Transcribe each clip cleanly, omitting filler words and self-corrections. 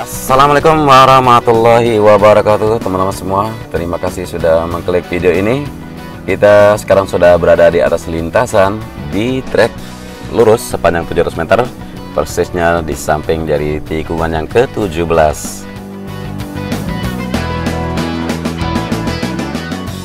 Assalamualaikum warahmatullahi wabarakatuh teman-teman semua. Terima kasih sudah mengklik video ini. Kita sekarang sudah berada di atas lintasan di trek lurus sepanjang 700 meter, persisnya di samping dari tikungan yang ke-17.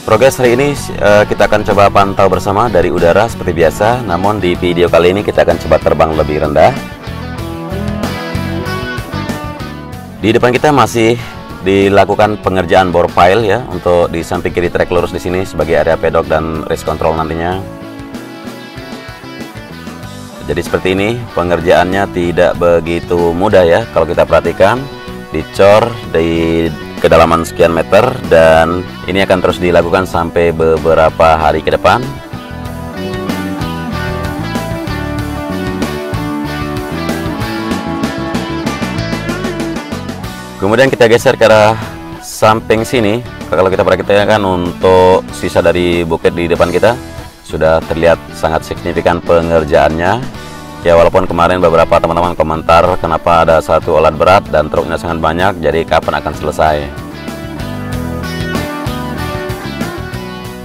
Progres hari ini kita akan coba pantau bersama dari udara seperti biasa. Namun di video kali ini kita akan coba terbang lebih rendah. Di depan kita masih dilakukan pengerjaan bore pile ya, untuk di samping kiri trek lurus di sini sebagai area pedok dan race control nantinya. Jadi seperti ini, pengerjaannya tidak begitu mudah ya kalau kita perhatikan. Dicor di kedalaman sekian meter dan ini akan terus dilakukan sampai beberapa hari ke depan. Kemudian kita geser ke arah samping sini. Kalau kita perhatikan untuk sisa dari bukit di depan kita sudah terlihat sangat signifikan pengerjaannya. Ya walaupun kemarin beberapa teman-teman komentar kenapa ada satu alat berat dan truknya sangat banyak, jadi kapan akan selesai.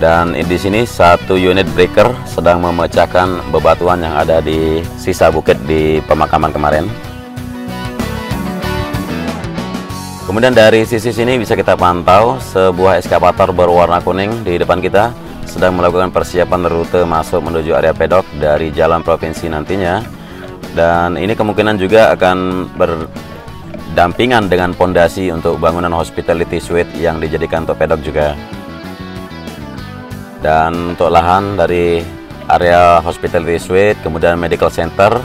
Dan di sini satu unit breaker sedang memecahkan bebatuan yang ada di sisa bukit di pemakaman kemarin. Kemudian dari sisi sini bisa kita pantau sebuah eskavator berwarna kuning di depan kita sedang melakukan persiapan rute masuk menuju area pedok dari jalan provinsi nantinya. Dan ini kemungkinan juga akan berdampingan dengan pondasi untuk bangunan hospitality suite yang dijadikan untuk pedok juga. Dan untuk lahan dari area hospitality suite, kemudian medical center,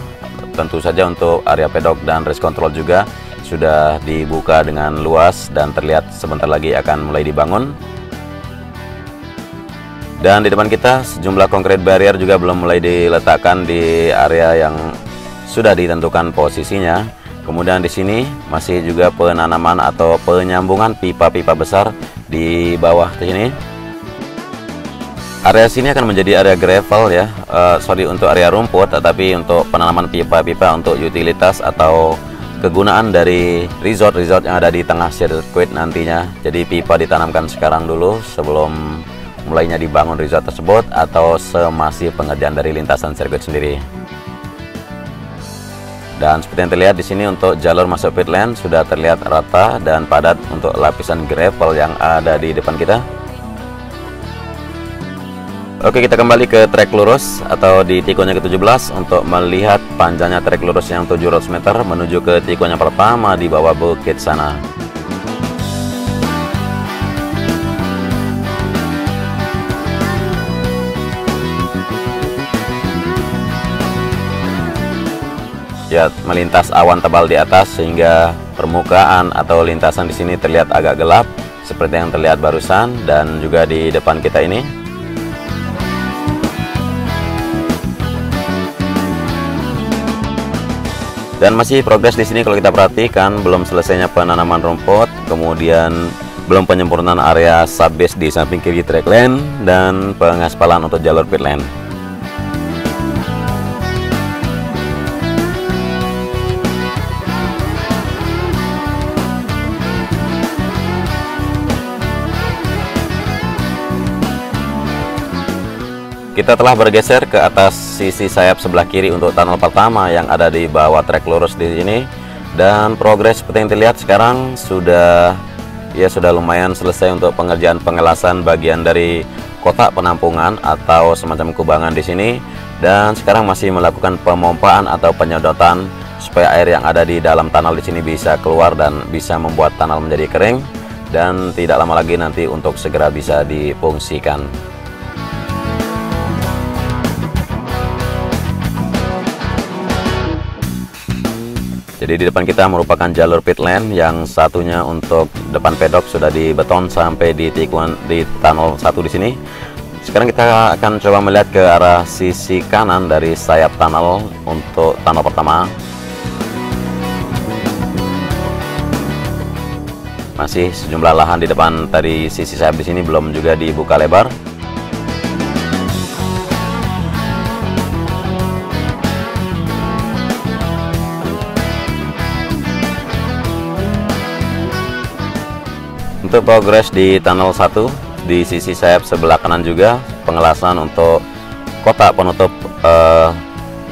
tentu saja untuk area pedok dan race control juga sudah dibuka dengan luas dan terlihat sebentar lagi akan mulai dibangun. Dan di depan kita sejumlah concrete barrier juga belum mulai diletakkan di area yang sudah ditentukan posisinya. Kemudian di sini masih juga penanaman atau penyambungan pipa-pipa besar di bawah sini. Area sini akan menjadi area gravel ya, untuk area rumput, tetapi untuk penanaman pipa-pipa untuk utilitas atau kegunaan dari resort yang ada di tengah sirkuit nantinya. Jadi pipa ditanamkan sekarang dulu sebelum mulainya dibangun resort tersebut atau semasih pengerjaan dari lintasan sirkuit sendiri. Dan seperti yang terlihat di sini untuk jalur masuk pit lane sudah terlihat rata dan padat untuk lapisan gravel yang ada di depan kita. Oke, kita kembali ke trek lurus atau di tikungan ke-17 untuk melihat panjangnya trek lurus yang 700 meter menuju ke tikungan yang pertama di bawah bukit sana. Ya, melintas awan tebal di atas sehingga permukaan atau lintasan di sini terlihat agak gelap seperti yang terlihat barusan, dan juga di depan kita ini. Dan masih progres di sini kalau kita perhatikan, belum selesainya penanaman rumput, kemudian belum penyempurnaan area subbase di samping kiri track lane dan pengaspalan untuk jalur pit lane. Kita telah bergeser ke atas sisi sayap sebelah kiri untuk tunnel pertama yang ada di bawah trek lurus di sini, dan progres seperti yang terlihat sekarang sudah lumayan selesai untuk pengerjaan pengelasan bagian dari kotak penampungan atau semacam kubangan di sini, dan sekarang masih melakukan pemompaan atau penyedotan supaya air yang ada di dalam tunnel di sini bisa keluar dan bisa membuat tunnel menjadi kering dan tidak lama lagi nanti untuk segera bisa difungsikan. Jadi di depan kita merupakan jalur pit lane, yang satunya untuk depan pedok sudah dibeton sampai di tikungan di tunnel 1 di sini. Sekarang kita akan coba melihat ke arah sisi kanan dari sayap tunnel untuk tunnel pertama. Masih sejumlah lahan di depan dari sisi sayap di sini belum juga dibuka lebar. Untuk progres di tunnel 1 di sisi sayap sebelah kanan juga pengelasan untuk kotak penutup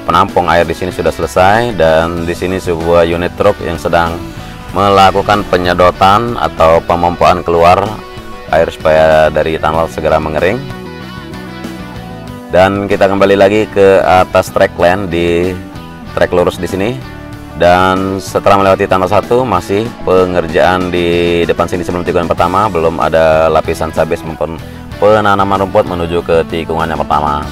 penampung air di sini sudah selesai, dan di sini sebuah unit truk yang sedang melakukan penyedotan atau pemompaan keluar air supaya dari tunnel segera mengering. Dan kita kembali lagi ke atas track lane di trek lurus di sini. Dan setelah melewati tunnel 1 masih pengerjaan di depan sini sebelum tikungan pertama, belum ada lapisan sabes maupun penanaman rumput menuju ke tikungan yang pertama.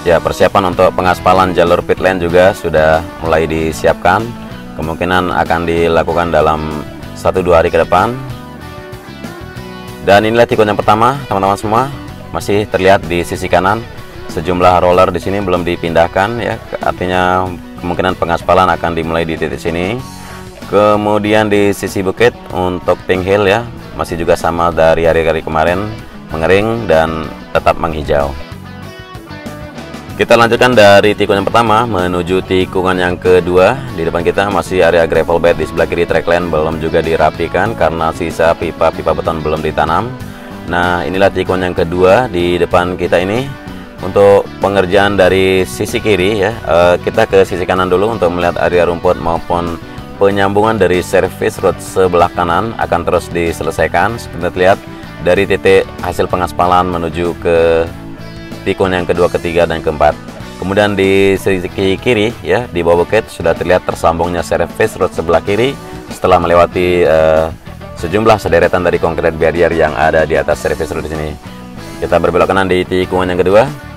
Ya, persiapan untuk pengaspalan jalur pit lane juga sudah mulai disiapkan. Kemungkinan akan dilakukan dalam 1-2 hari ke depan. Dan inilah tikungan yang pertama, teman-teman semua. Masih terlihat di sisi kanan sejumlah roller di sini belum dipindahkan ya, artinya kemungkinan pengaspalan akan dimulai di titik sini. Kemudian di sisi bukit untuk pink hill ya, masih juga sama dari hari-hari kemarin, mengering dan tetap menghijau. Kita lanjutkan dari tikungan yang pertama menuju tikungan yang kedua. Di depan kita masih area gravel bed, di sebelah kiri track lane belum juga dirapikan karena sisa pipa-pipa beton belum ditanam. Nah, inilah tikungan yang kedua di depan kita ini. Untuk pengerjaan dari sisi kiri ya, kita ke sisi kanan dulu untuk melihat area rumput maupun penyambungan dari service road sebelah kanan akan terus diselesaikan. Seperti terlihat dari titik hasil pengaspalan menuju ke tikungan yang kedua, ketiga, dan keempat. Kemudian di sisi kiri ya, di bawah bukit sudah terlihat tersambungnya service road sebelah kiri setelah melewati sejumlah sederetan dari concrete barrier yang ada di atas service road di sini. Kita berbelok kanan di tikungan yang kedua.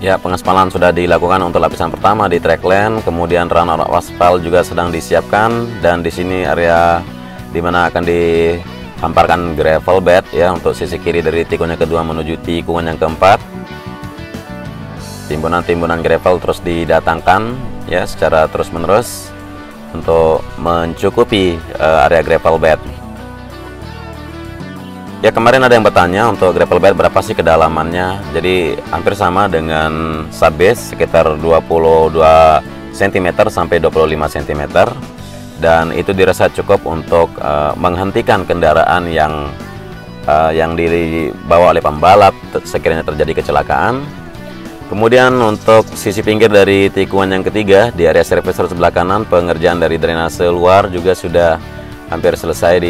Ya, pengaspalan sudah dilakukan untuk lapisan pertama di track lane, kemudian runner aspal juga sedang disiapkan, dan di sini area dimana akan dihamparkan gravel bed ya untuk sisi kiri dari tikungan yang kedua menuju tikungan yang keempat. Timbunan-timbunan gravel terus didatangkan ya secara terus-menerus untuk mencukupi area gravel bed. Ya, kemarin ada yang bertanya untuk gravel bed berapa sih kedalamannya. Jadi hampir sama dengan subbase, sekitar 22 cm sampai 25 cm. Dan itu dirasa cukup untuk menghentikan kendaraan yang dibawa oleh pembalap sekiranya terjadi kecelakaan. Kemudian untuk sisi pinggir dari tikungan yang ketiga di area service road sebelah kanan, pengerjaan dari drainase luar juga sudah hampir selesai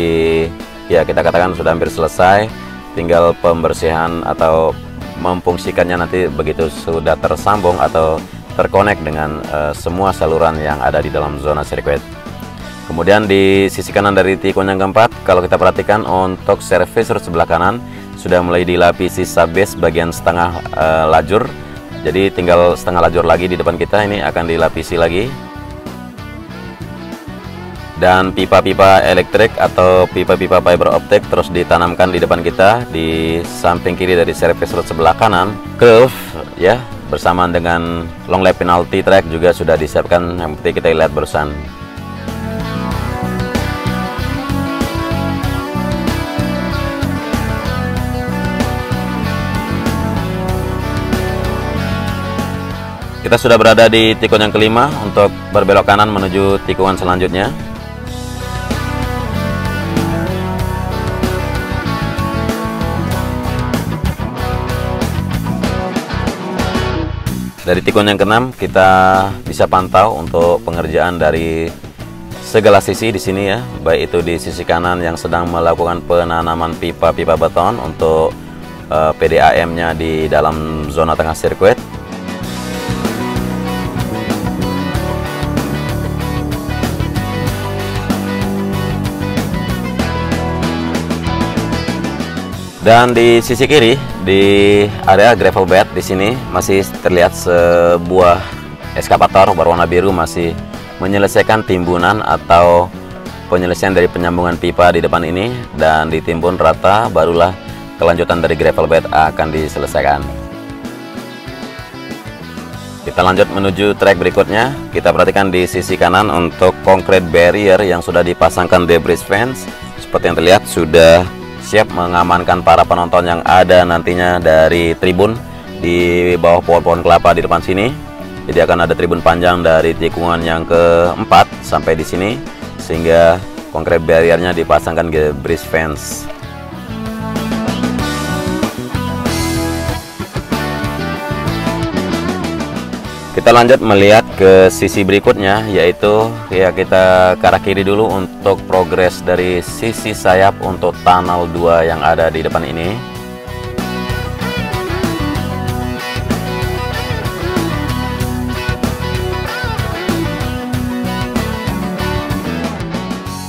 ya, kita katakan sudah hampir selesai, tinggal pembersihan atau memfungsikannya nanti begitu sudah tersambung atau terkonek dengan semua saluran yang ada di dalam zona sirkuit. Kemudian di sisi kanan dari tikungan yang keempat, kalau kita perhatikan untuk service road sebelah kanan sudah mulai dilapisi subbase bagian setengah lajur, jadi tinggal setengah lajur lagi di depan kita, ini akan dilapisi lagi. Dan pipa-pipa elektrik atau pipa-pipa fiber optik terus ditanamkan di depan kita di samping kiri dari service road sebelah kanan. Curve ya, bersamaan dengan long lap penalty track juga sudah disiapkan, yang penting kita lihat barusan. Kita sudah berada di tikungan yang kelima untuk berbelok kanan menuju tikungan selanjutnya. Dari tikungan yang keenam kita bisa pantau untuk pengerjaan dari segala sisi di sini ya, baik itu di sisi kanan yang sedang melakukan penanaman pipa-pipa beton untuk PDAM-nya di dalam zona tengah sirkuit. Dan di sisi kiri di area gravel bed di sini masih terlihat sebuah eskavator berwarna biru masih menyelesaikan timbunan atau penyelesaian dari penyambungan pipa di depan ini, dan ditimbun rata barulah kelanjutan dari gravel bed akan diselesaikan. Kita lanjut menuju trek berikutnya. Kita perhatikan di sisi kanan untuk concrete barrier yang sudah dipasangkan debris fence, seperti yang terlihat sudah siap mengamankan para penonton yang ada nantinya dari tribun di bawah pohon-pohon kelapa di depan sini. Jadi akan ada tribun panjang dari tikungan yang keempat sampai di sini, sehingga konkret barriernya dipasangkan ke bridge fence. Kita lanjut melihat ke sisi berikutnya, yaitu ya kita ke arah kiri dulu untuk progres dari sisi sayap untuk tunnel 2 yang ada di depan ini.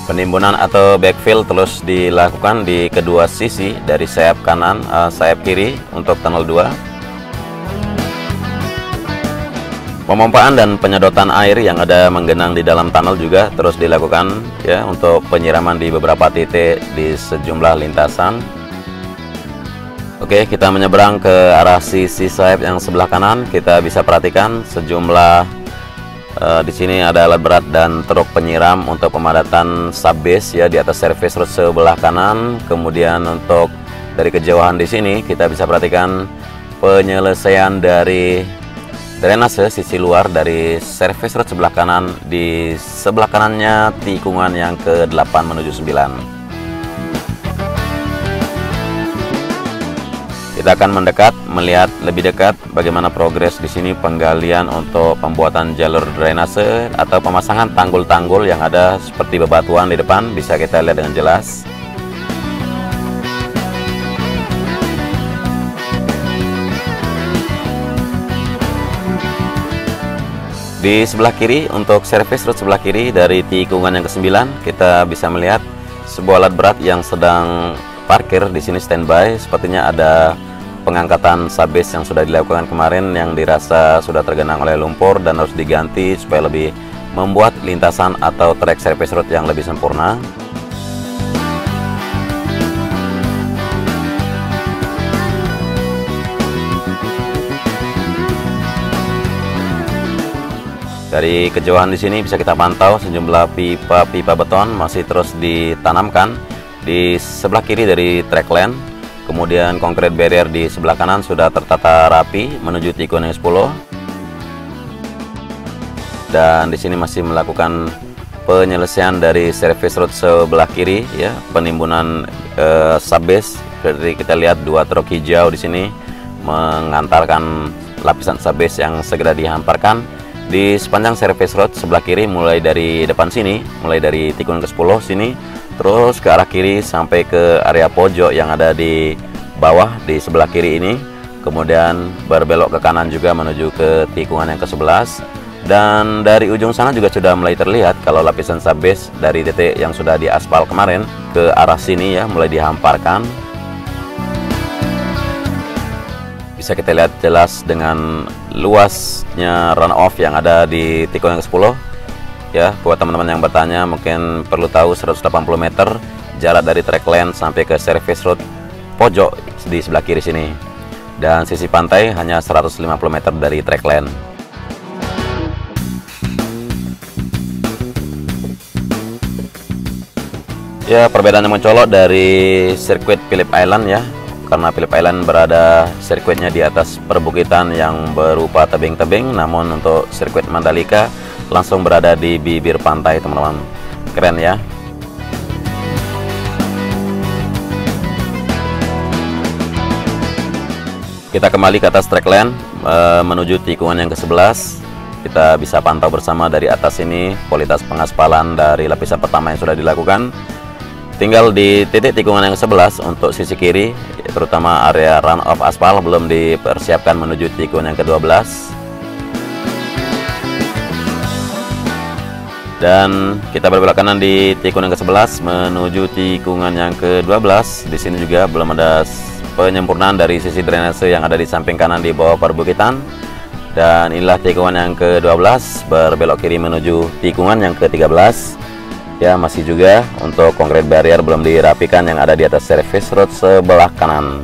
Penimbunan atau backfill terus dilakukan di kedua sisi dari sayap kanan, sayap kiri untuk tunnel 2. Pemompaan dan penyedotan air yang ada menggenang di dalam tunnel juga terus dilakukan ya, untuk penyiraman di beberapa titik di sejumlah lintasan. Oke, kita menyeberang ke arah sisi sayap yang sebelah kanan. Kita bisa perhatikan sejumlah di sini ada alat berat dan truk penyiram untuk pemadatan subbase ya di atas service road sebelah kanan. Kemudian untuk dari kejauhan di sini kita bisa perhatikan penyelesaian dari drainase sisi luar dari service road sebelah kanan. Di sebelah kanannya tikungan yang ke-8 menuju 9. Kita akan mendekat, melihat lebih dekat bagaimana progres di sini penggalian untuk pembuatan jalur drainase atau pemasangan tanggul-tanggul yang ada seperti bebatuan di depan, bisa kita lihat dengan jelas. Di sebelah kiri untuk service road sebelah kiri dari tikungan yang ke-9 kita bisa melihat sebuah alat berat yang sedang parkir di sini standby. Sepertinya ada pengangkatan subbase yang sudah dilakukan kemarin yang dirasa sudah tergenang oleh lumpur dan harus diganti supaya lebih membuat lintasan atau trek service road yang lebih sempurna. Dari kejauhan di sini bisa kita pantau sejumlah pipa-pipa beton masih terus ditanamkan di sebelah kiri dari track lane. Kemudian konkret barrier di sebelah kanan sudah tertata rapi menuju tikungan yang 10. Dan di sini masih melakukan penyelesaian dari service road sebelah kiri ya, penimbunan subbase. Jadi kita lihat dua truk hijau di sini mengantarkan lapisan subbase yang segera dihamparkan di sepanjang service road sebelah kiri, mulai dari depan sini, mulai dari tikungan ke-10 sini, terus ke arah kiri sampai ke area pojok yang ada di bawah di sebelah kiri ini. Kemudian berbelok ke kanan juga menuju ke tikungan yang ke-11. Dan dari ujung sana juga sudah mulai terlihat kalau lapisan subbase dari titik yang sudah diaspal kemarin ke arah sini ya, mulai dihamparkan. Bisa kita lihat jelas dengan luasnya runoff yang ada di tikungan yang ke-10 ya. Buat teman-teman yang bertanya mungkin perlu tahu 180 meter jarak dari track lane sampai ke service road pojok di sebelah kiri sini, dan sisi pantai hanya 150 meter dari track lane. Ya, perbedaan yang mencolok dari sirkuit Phillip Island ya, karena Phillip Island berada sirkuitnya di atas perbukitan yang berupa tebing-tebing, namun untuk sirkuit Mandalika langsung berada di bibir pantai, teman-teman. Keren ya. Kita kembali ke atas track lane menuju tikungan yang ke-11. Kita bisa pantau bersama dari atas ini kualitas pengaspalan dari lapisan pertama yang sudah dilakukan. Tinggal di titik tikungan yang ke-11 untuk sisi kiri, terutama area runoff aspal belum dipersiapkan menuju tikungan yang ke-12. Dan kita berbelok kanan di tikungan yang ke-11 menuju tikungan yang ke-12. Di sini juga belum ada penyempurnaan dari sisi drainase yang ada di samping kanan di bawah perbukitan. Dan inilah tikungan yang ke-12 berbelok kiri menuju tikungan yang ke-13. Ya, masih juga untuk konkret barrier belum dirapikan yang ada di atas service road sebelah kanan.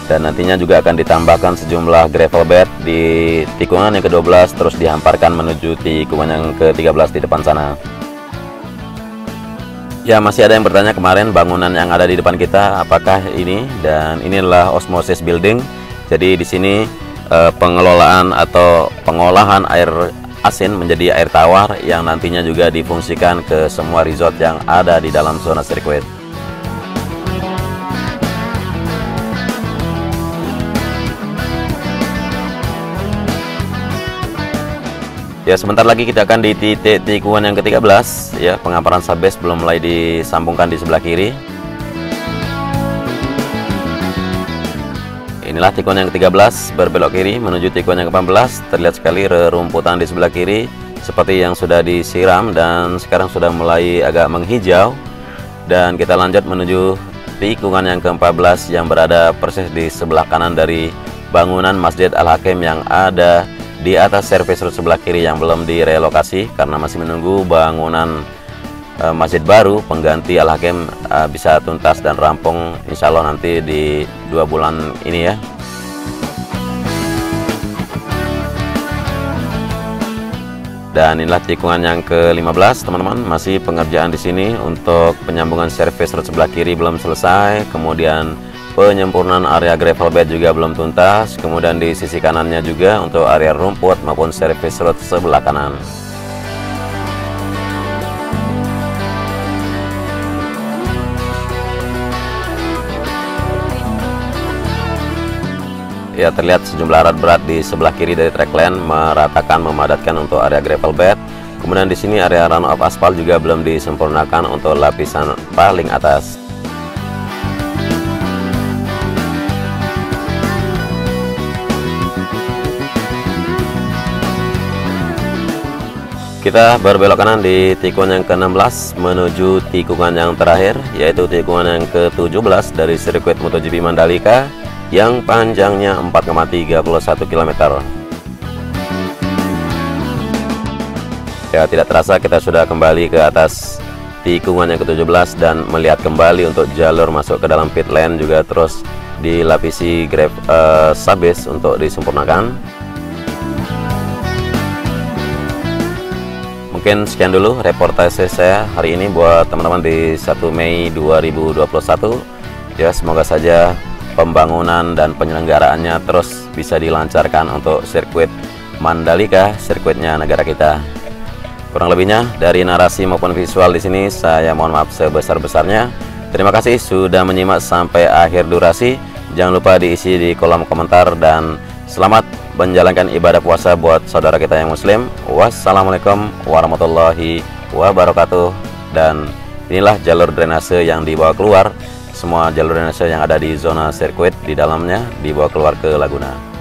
Dan nantinya juga akan ditambahkan sejumlah gravel bed di tikungan yang ke-12 terus dihamparkan menuju tikungan yang ke-13 di depan sana. Ya, masih ada yang bertanya kemarin bangunan yang ada di depan kita apakah ini, dan ini adalah Osmosis Building. Jadi di sini pengelolaan atau pengolahan air asin menjadi air tawar yang nantinya juga difungsikan ke semua resort yang ada di dalam zona sirkuit. Ya, sebentar lagi kita akan di titik tikungan yang ke-13 ya. Pengaparan subbase belum mulai disambungkan di sebelah kiri. Inilah tikungan yang ke-13 berbelok kiri menuju tikungan yang ke-14. Terlihat sekali rerumputan di sebelah kiri seperti yang sudah disiram dan sekarang sudah mulai agak menghijau. Dan kita lanjut menuju tikungan yang ke-14 yang berada persis di sebelah kanan dari bangunan Masjid Al-Hakim yang ada di atas service road sebelah kiri yang belum direlokasi karena masih menunggu bangunan masjid baru pengganti Al-Hakim bisa tuntas dan rampung insya Allah nanti di 2 bulan ini ya. Dan inilah tikungan yang ke-15 teman-teman, masih pengerjaan di sini untuk penyambungan service road sebelah kiri belum selesai, kemudian penyempurnaan area gravel bed juga belum tuntas, kemudian di sisi kanannya juga untuk area rumput maupun service road sebelah kanan. Ya, terlihat sejumlah alat berat di sebelah kiri dari track lane meratakan memadatkan untuk area gravel bed. Kemudian di sini area runoff aspal juga belum disempurnakan untuk lapisan paling atas. Kita berbelok kanan di tikungan yang ke-16 menuju tikungan yang terakhir, yaitu tikungan yang ke-17 dari sirkuit MotoGP Mandalika yang panjangnya 4,31 km. Ya, tidak terasa kita sudah kembali ke atas tikungan yang ke-17 dan melihat kembali untuk jalur masuk ke dalam pit lane juga terus dilapisi subbase untuk disempurnakan. Mungkin sekian dulu reportase saya hari ini buat teman-teman di 1 Mei 2021 ya. Semoga saja pembangunan dan penyelenggaraannya terus bisa dilancarkan untuk sirkuit Mandalika, sirkuitnya negara kita. Kurang lebihnya dari narasi maupun visual di sini saya mohon maaf sebesar-besarnya. Terima kasih sudah menyimak sampai akhir durasi. Jangan lupa diisi di kolom komentar dan selamat menjalankan ibadah puasa buat saudara kita yang muslim. Wassalamualaikum warahmatullahi wabarakatuh. Dan inilah jalur drainase yang dibawa keluar. Semua jalur drainase yang ada di zona sirkuit di dalamnya dibawa keluar ke Laguna.